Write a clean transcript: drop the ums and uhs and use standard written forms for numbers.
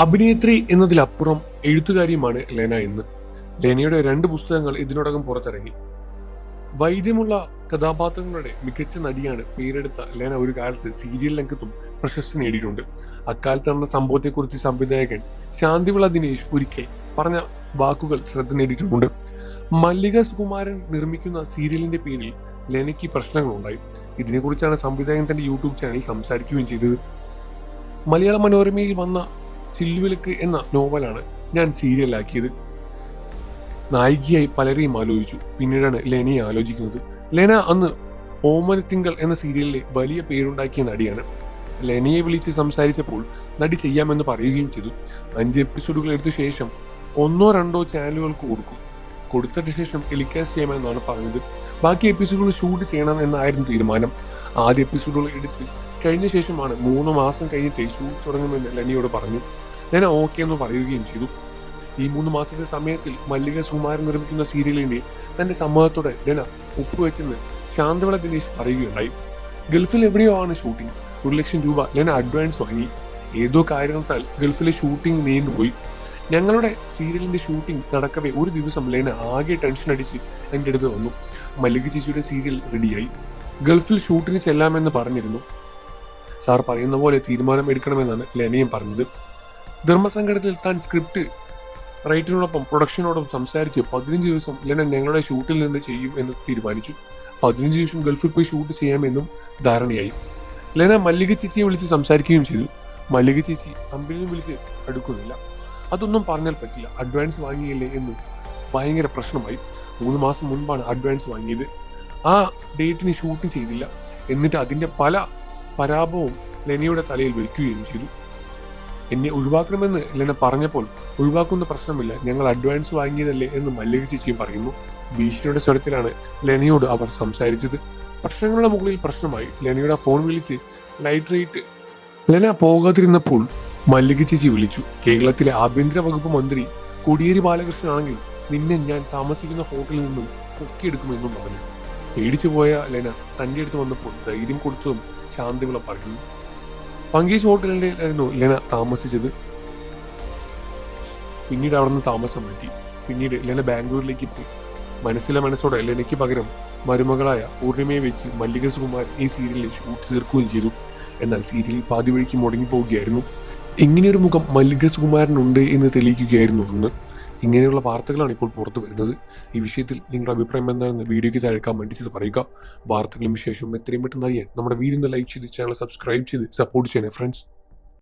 അഭിനേത്രി എന്നതിലപ്പുറം എഴുത്തുകാരിയുമാണ് ലെന എന്ന്. ലെനയുടെ 2 പുസ്തകങ്ങൾ ഇതിനോടകം പുറത്തിറങ്ങി. വൈദ്യമുള്ള കഥാപാത്രങ്ങളുടെ മികച്ച നടിയാണ് പേരെടുത്ത ലെന ഒരു കാലത്ത് സീരിയൽ രംഗത്തും പ്രശസ്തി നേടിയിട്ടുണ്ട്. അക്കാലത്ത് നടന്ന സംഭവത്തെക്കുറിച്ച് സംവിധായകൻ ശാന്തിവിള ദിനേശ് ഒരിക്കൽ പറഞ്ഞ വാക്കുകൾ ശ്രദ്ധ നേടിയിട്ടുണ്ട്. മല്ലിക സുകുമാരൻ നിർമ്മിക്കുന്ന സീരിയലിന്റെ പേരിൽ ലെനയ്ക്ക് പ്രശ്നങ്ങളുണ്ടായി. ഇതിനെക്കുറിച്ചാണ് സംവിധായകൻ തന്റെ യൂട്യൂബ് ചാനലിൽ സംസാരിക്കുകയും ചെയ്തത്. മലയാള മനോരമയിൽ വന്ന ചില്ലുവിളക്ക് എന്ന നോവലാണ് ഞാൻ സീരിയലാക്കിയത്. നായികയായി പലരെയും ആലോചിച്ചു. പിന്നീടാണ് ലെനയെ ആലോചിക്കുന്നത്. ലെന അന്ന് ഓമനത്തിങ്കൾ എന്ന സീരിയലിലെ വലിയ പേരുണ്ടാക്കിയ നടിയാണ്. ലെനയെ വിളിച്ച് സംസാരിച്ചപ്പോൾ നടി ചെയ്യാമെന്ന് പറയുകയും ചെയ്തു. 5 എപ്പിസോഡുകൾ എടുത്ത ശേഷം 1-2 ചാനലുകൾക്ക് കൊടുത്തിട്ട് ശേഷം ടെലികാസ്റ്റ് ചെയ്യാമെന്നാണ് പറഞ്ഞത്. ബാക്കി എപ്പിസോഡുകൾ ഷൂട്ട് ചെയ്യണം എന്നായിരുന്നു തീരുമാനം. ആദ്യ എപ്പിസോഡുകൾ എടുത്ത് കഴിഞ്ഞ ശേഷമാണ് 3 മാസം കഴിഞ്ഞിട്ട് ഷൂട്ട് തുടങ്ങുമെന്ന് ലെനയോട് പറഞ്ഞു. ലെന ഓക്കെ എന്ന് പറയുകയും ചെയ്തു. ഈ 3 മാസത്തെ സമയത്തിൽ മല്ലിക സുകുമാരൻ നിർമ്മിക്കുന്ന സീരിയലിന്റെ തന്റെ സമ്മതത്തോടെ ലെന ഒപ്പുവെച്ചെന്ന് ശാന്തവിള ദിനേശ് പറയുകയുണ്ടായി. ഗൾഫിൽ എവിടെയോ ആണ് ഷൂട്ടിംഗ്. 1 ലക്ഷം രൂപ ലെന അഡ്വാൻസ് വാങ്ങി. ഏതോ കാരണത്താൽ ഗൾഫിലെ ഷൂട്ടിംഗ് നീണ്ടുപോയി. ഞങ്ങളുടെ സീരിയലിന്റെ ഷൂട്ടിംഗ് നടക്കവേ ഒരു ദിവസം ലെന ആകെ ടെൻഷൻ അടിച്ച് എൻ്റെ അടുത്ത് വന്നു. മല്ലിക ചേച്ചിയുടെ സീരിയൽ റെഡിയായി, ഗൾഫിൽ ഷൂട്ടിന് ചെല്ലാമെന്ന് പറഞ്ഞിരുന്നു. സാർ പറയുന്ന പോലെ തീരുമാനം എടുക്കണമെന്നാണ് ലെനയും പറഞ്ഞത്. ധർമ്മസങ്കടത്തിൽ താൻ സ്ക്രിപ്റ്റ് റൈറ്ററിനോടൊപ്പം പ്രൊഡക്ഷനോടൊപ്പം സംസാരിച്ച് 15 ദിവസം ലെന ഞങ്ങളുടെ ഷൂട്ടിൽ നിന്ന് ചെയ്യും എന്ന് തീരുമാനിച്ചു. 15 ദിവസം ഗൾഫിൽ പോയി ഷൂട്ട് ചെയ്യാമെന്നും ധാരണയായി. ലെന മല്ലിക ചേച്ചിയെ വിളിച്ച് സംസാരിക്കുകയും ചെയ്തു. മല്ലിക ചേച്ചി അമ്പിളിനെ വിളിച്ച് അടുക്കുന്നില്ല. അതൊന്നും പറഞ്ഞാൽ പറ്റില്ല, അഡ്വാൻസ് വാങ്ങിയില്ലേ എന്ന് ഭയങ്കര പ്രശ്നമായി. 3 മാസം മുൻപാണ് അഡ്വാൻസ് വാങ്ങിയത്. ആ ഡേറ്റിന് ഷൂട്ടിംഗ് ചെയ്തില്ല. എന്നിട്ട് അതിന്റെ പല പരാഭവവും ലെനയുടെ തലയിൽ വയ്ക്കുകയും ചെയ്തു. എന്നെ ഒഴിവാക്കണമെന്ന് ലെന പറഞ്ഞപ്പോൾ ഒഴിവാക്കുന്ന പ്രശ്നമില്ല, ഞങ്ങൾ അഡ്വാൻസ് വാങ്ങിയതല്ലേ എന്ന് മല്ലിക ചേച്ചിയും പറയുന്നു. ഭീഷണിയുടെ സ്വരത്തിലാണ് ലെനയോട് അവർ സംസാരിച്ചത്. പ്രശ്നങ്ങളുടെ മുകളിൽ പ്രശ്നമായി. ലെനയുടെ ഫോൺ വിളിച്ച് ലൈറ്റ് ലെന പോകാതിരുന്നപ്പോൾ മല്ലിക ചേച്ചി വിളിച്ചു. കേരളത്തിലെ ആഭ്യന്തര വകുപ്പ് മന്ത്രി കോടിയേരി ബാലകൃഷ്ണനാണെങ്കിൽ നിന്നെ ഞാൻ താമസിക്കുന്ന ഹോട്ടലിൽ നിന്നും പൊക്കിയെടുക്കുമെന്നും പറഞ്ഞു. പേടിച്ചു പോയ ലെന തന്റെ അടുത്ത് വന്നപ്പോൾ ധൈര്യം കൊടുത്തതും ശാന്തിവിള പറയുന്നു. പങ്കേജ് ഹോട്ടലിന്റെ ആയിരുന്നു ലെന താമസിച്ചത്. പിന്നീട് അവിടെ നിന്ന് താമസം മാറ്റി. പിന്നീട് ലെന ബാംഗ്ലൂരിലേക്ക് പോയി. മനസ്സോടെ ലെനയ്ക്ക് പകരം മരുമകളായ പൂർണിമയെ വെച്ച് മല്ലിക സുകുമാരൻ ഈ സീരിയലിൽ ഷൂട്ട് തീർക്കുകയും ചെയ്തു. എന്നാൽ സീരിയൽ പാതി വഴിക്ക് മുടങ്ങിപ്പോവുകയായിരുന്നു. ഇങ്ങനെയൊരു മുഖം മല്ലിക സുകുമാരനുണ്ട് എന്ന് തെളിയിക്കുകയായിരുന്നു അന്ന്. ഇങ്ങനെയുള്ള വാർത്തകളാണ് ഇപ്പോൾ പുറത്തു വരുന്നത്. ഈ വിഷയത്തിൽ നിങ്ങളുടെ അഭിപ്രായം എന്താണെന്ന് വീഡിയോയ്ക്ക് താഴെ കമന്റ് ചെയ്ത് പറയുക. വാർത്തകളും വിശേഷവും എത്രയും പെട്ടെന്ന് അറിയാൻ നമ്മുടെ വീഡിയോ ലൈക്ക് ചെയ്ത് ചാനൽ സബ്സ്ക്രൈബ് ചെയ്ത് സപ്പോർട്ട് ചെയ്യണേ ഫ്രണ്ട്സ്.